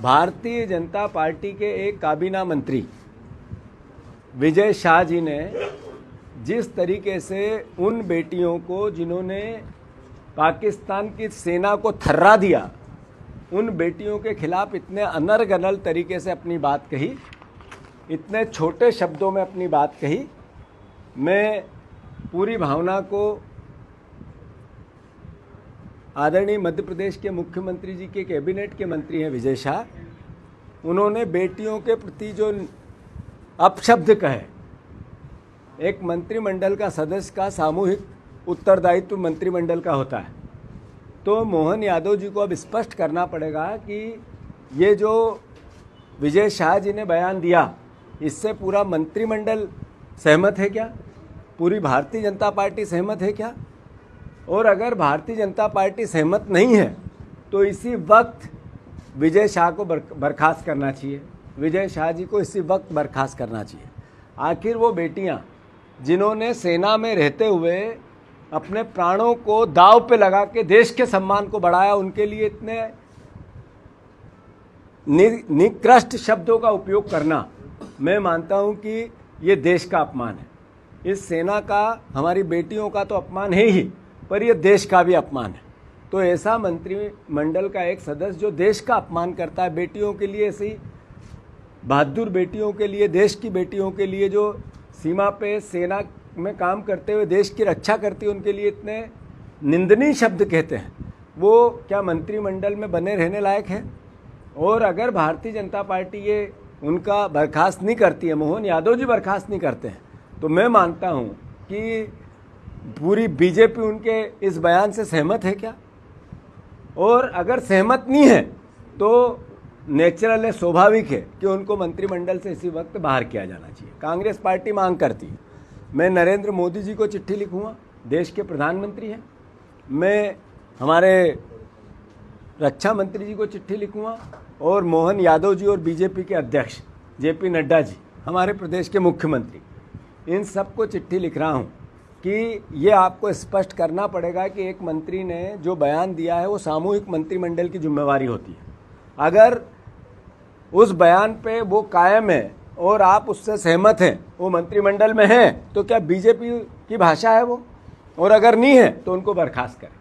Bharatiya Janata party के एक काबीना मंत्री विजय शाह जी ने जिस तरीके से उन बेटियों को जिन्होंने पाकिस्तान की सेना को थर्रा दिया, उन बेटियों के खिलाफ इतने अनर्गल तरीके से अपनी बात कही, इतने छोटे शब्दों में अपनी बात कही, मैं पूरी भावना को आदरणीय मध्य प्रदेश के मुख्यमंत्री जी के कैबिनेट के मंत्री हैं विजय शाह, उन्होंने बेटियों के प्रति जो अपशब्द कहे, एक मंत्रिमंडल का सदस्य का सामूहिक उत्तरदायित्व मंत्रिमंडल का होता है, तो मोहन यादव जी को अब स्पष्ट करना पड़ेगा कि ये जो विजय शाह जी ने बयान दिया, इससे पूरा मंत्रिमंडल सहमत है क्या? पूरी भारतीय जनता पार्टी सहमत है क्या? और अगर भारतीय जनता पार्टी सहमत नहीं है तो इसी वक्त विजय शाह को बर्खास्त करना चाहिए। विजय शाह जी को इसी वक्त बर्खास्त करना चाहिए। आखिर वो बेटियां जिन्होंने सेना में रहते हुए अपने प्राणों को दांव पे लगा के देश के सम्मान को बढ़ाया, उनके लिए इतने निकृष्ट शब्दों का उपयोग करना, मैं मानता हूं कि ये देश का अपमान है। इस सेना का, हमारी बेटियों का तो अपमान है ही, पर यह देश का भी अपमान है। तो ऐसा मंत्रिमंडल का एक सदस्य जो देश का अपमान करता है, बेटियों के लिए, ऐसी बहादुर बेटियों के लिए, देश की बेटियों के लिए जो सीमा पे सेना में काम करते हुए देश की रक्षा करती है, उनके लिए इतने निंदनीय शब्द कहते हैं, वो क्या मंत्रिमंडल में बने रहने लायक है? और अगर भारतीय जनता पार्टी ये उनका बर्खास्त नहीं करती है, मोहन यादव जी बर्खास्त नहीं करते हैं, तो मैं मानता हूँ कि पूरी बीजेपी उनके इस बयान से सहमत है क्या? और अगर सहमत नहीं है तो नेचुरल है, स्वाभाविक है कि उनको मंत्रिमंडल से इसी वक्त बाहर किया जाना चाहिए। कांग्रेस पार्टी मांग करती है, मैं नरेंद्र मोदी जी को चिट्ठी लिखूंगा, देश के प्रधानमंत्री हैं, मैं हमारे रक्षा मंत्री जी को चिट्ठी लिखूंगा, और मोहन यादव जी और बीजेपी के अध्यक्ष जेपी नड्डा जी, हमारे प्रदेश के मुख्यमंत्री, इन सबको चिट्ठी लिख रहा हूं कि ये आपको स्पष्ट करना पड़ेगा कि एक मंत्री ने जो बयान दिया है वो सामूहिक मंत्रिमंडल की जिम्मेवारी होती है। अगर उस बयान पे वो कायम है और आप उससे सहमत हैं, वो मंत्रिमंडल में हैं, तो क्या बीजेपी की भाषा है वो? और अगर नहीं है तो उनको बर्खास्त करें।